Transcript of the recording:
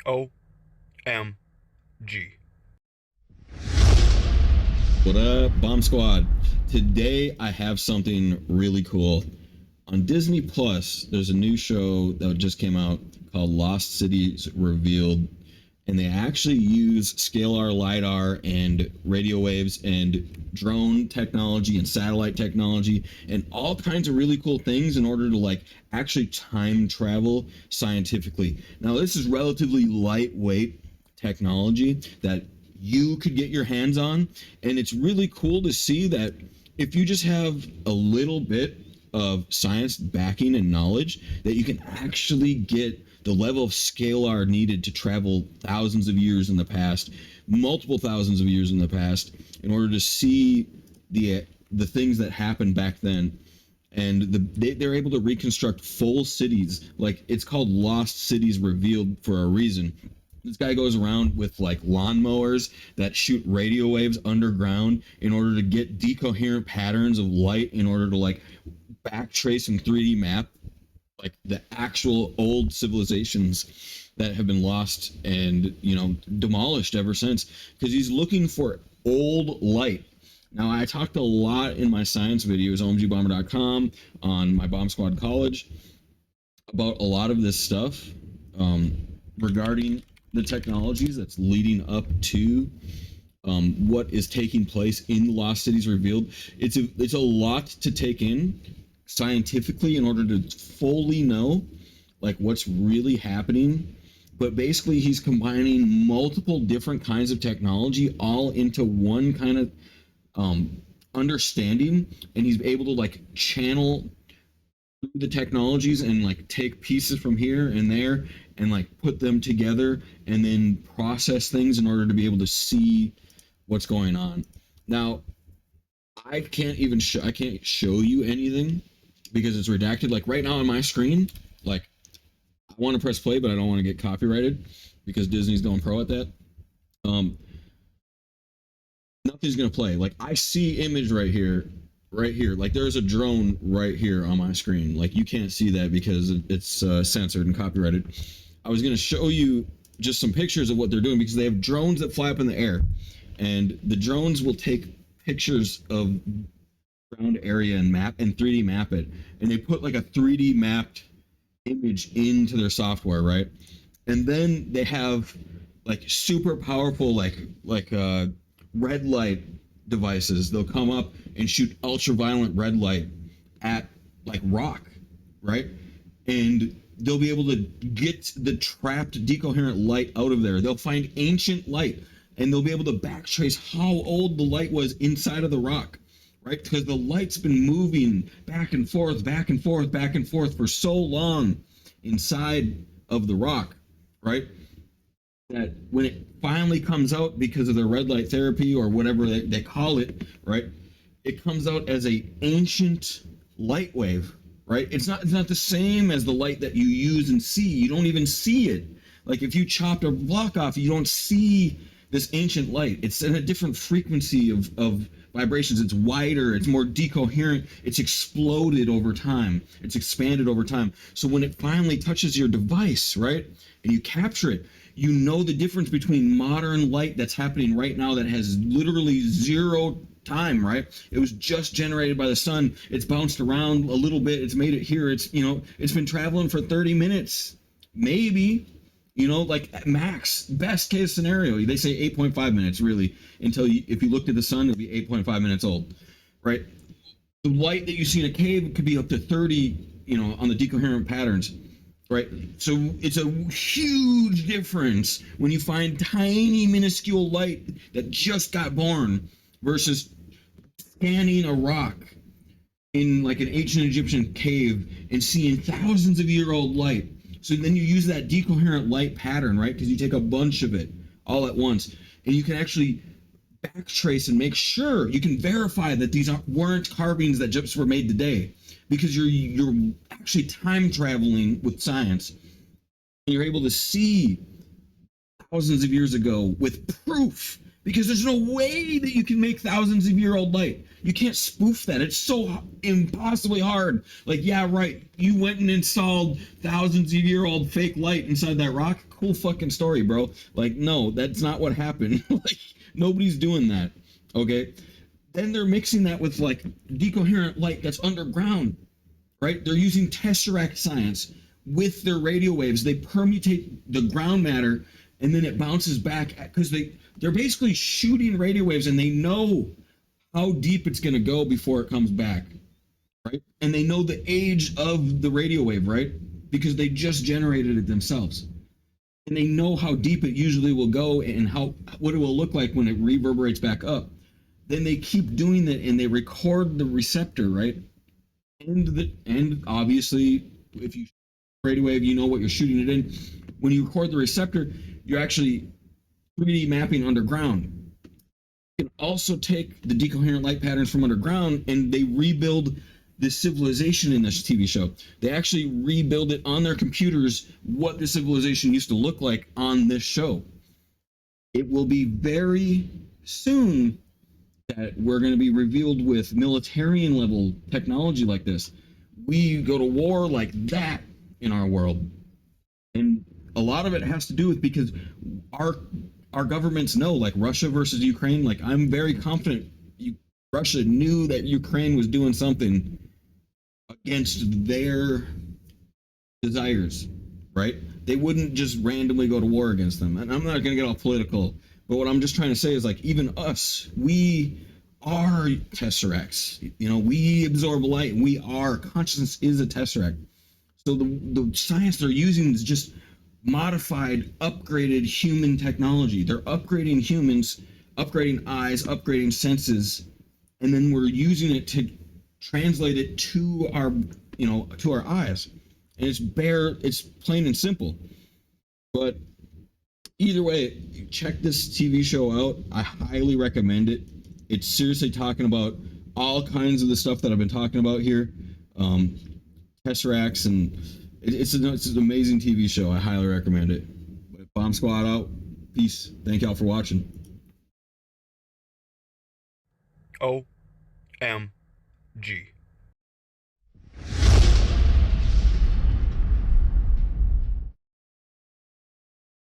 OMG. What up, Bomb Squad? Today I have something really cool. On Disney Plus, there's a new show that just came out called Lost Cities Revealed, and they actually use scalar lidar and radio waves and drone technology and satellite technology and all kinds of really cool things in order to like actually time travel scientifically. Now, this is relatively lightweight technology that you could get your hands on, and it's really cool to see that if you just have a little bit of science backing and knowledge, that you can actually get the level of scalar needed to travel thousands of years in the past, multiple thousands of years in the past, in order to see the things that happened back then. And they're able to reconstruct full cities. Like, it's called Lost Cities Revealed for a reason. This guy goes around with like lawnmowers that shoot radio waves underground in order to get decoherent patterns of light in order to like backtrace and 3D map like the actual old civilizations that have been lost and, you know, demolished ever since, because he's looking for old light. Now, I talked a lot in my science videos, omgbomber.com, on my Bomb Squad College, about a lot of this stuff regarding the technologies that's leading up to what is taking place in the Lost Cities Revealed. It's a lot to take in scientifically in order to fully know like what's really happening. But basically, he's combining multiple different kinds of technology all into one kind of understanding, and he's able to like channel the technologies and like take pieces from here and there and like put them together and then process things in order to be able to see what's going on. Now, I can't show you anything because it's redacted. Like right now on my screen, like I want to press play, but I don't want to get copyrighted because Disney's going pro at that. Um, Nothing's gonna play. Like I see image right here. Like there's a drone right here on my screen. Like you can't see that because it's censored and copyrighted. I was gonna show you just some pictures of what they're doing because they have drones that fly up in the air, and the drones will take pictures of ground area and map and 3D map it, and they put like a 3D mapped image into their software, right? And then they have like super powerful red light devices. They'll come up and shoot ultraviolet red light at like rock, right? And they'll be able to get the trapped decoherent light out of there. They'll find ancient light and they'll be able to backtrace how old the light was inside of the rock, right? Because the light's been moving back and forth, back and forth, back and forth for so long inside of the rock, right? That when it finally comes out because of the red light therapy or whatever they call it, right? It comes out as a ancient light wave, right? It's not the same as the light that you use and see. You don't even see it. Like if you chopped a block off, you don't see this ancient light. It's in a different frequency of vibrations. It's wider, it's more decoherent, it's exploded over time, it's expanded over time. So when it finally touches your device, right, and you capture it, you know the difference between modern light that's happening right now that has literally zero time, right? It was just generated by the sun. It's bounced around a little bit. It's made it here. It's, you know, it's been traveling for 30 minutes, maybe, you know, like max, best case scenario. They say 8.5 minutes, really, until you, if you looked at the sun, it'd be 8.5 minutes old, right? The light that you see in a cave could be up to 30, you know, on the decoherent patterns. Right. So it's a huge difference when you find tiny, minuscule light that just got born versus scanning a rock in like an ancient Egyptian cave and seeing thousands of year old light. So then you use that decoherent light pattern, right? Because you take a bunch of it all at once and you can actually backtrace and make sure you can verify that these weren't carvings that just were made today, because you're actually time traveling with science. And you're able to see thousands of years ago with proof because there's no way that you can make thousands of year old light. You can't spoof that. It's so impossibly hard. Like, yeah, right. You went and installed thousands of year old fake light inside that rock. Cool fucking story, bro. Like, no, that's not what happened. Like, nobody's doing that. Okay. Then they're mixing that with like decoherent light that's underground, right? They're using tesseract science with their radio waves. They permutate the ground matter and then it bounces back because they're basically shooting radio waves and they know how deep it's going to go before it comes back, right? And they know the age of the radio wave, right? Because they just generated it themselves. And they know how deep it usually will go and how what it will look like when it reverberates back up. Then they keep doing that and they record the receptor, right? And obviously, if you radio wave, you know what you're shooting it in. When you record the receptor, you're actually 3D mapping underground. You can also take the decoherent light patterns from underground and they rebuild this civilization in this TV show. They actually rebuild it on their computers what the civilization used to look like on this show. It will be very soon that we're going to be revealed with militarian level technology like this. We go to war like that in our world. And a lot of it has to do with because our governments know, like Russia versus Ukraine, like I'm very confident Russia knew that Ukraine was doing something against their desires, right? They wouldn't just randomly go to war against them. And I'm not going to get all political, but what I'm just trying to say is like even us, we are tesseracts. You know, we absorb light. Consciousness is a tesseract. So the science they're using is just modified, upgraded human technology. They're upgrading humans, upgrading eyes, upgrading senses, and then we're using it to translate it to our, to our eyes. And it's plain and simple. But either way, check this TV show out. I highly recommend it. It's seriously talking about all kinds of the stuff that I've been talking about here. Tesseracts, and it's an amazing TV show. I highly recommend it. Bomb Squad out. Peace. Thank y'all for watching. OMG.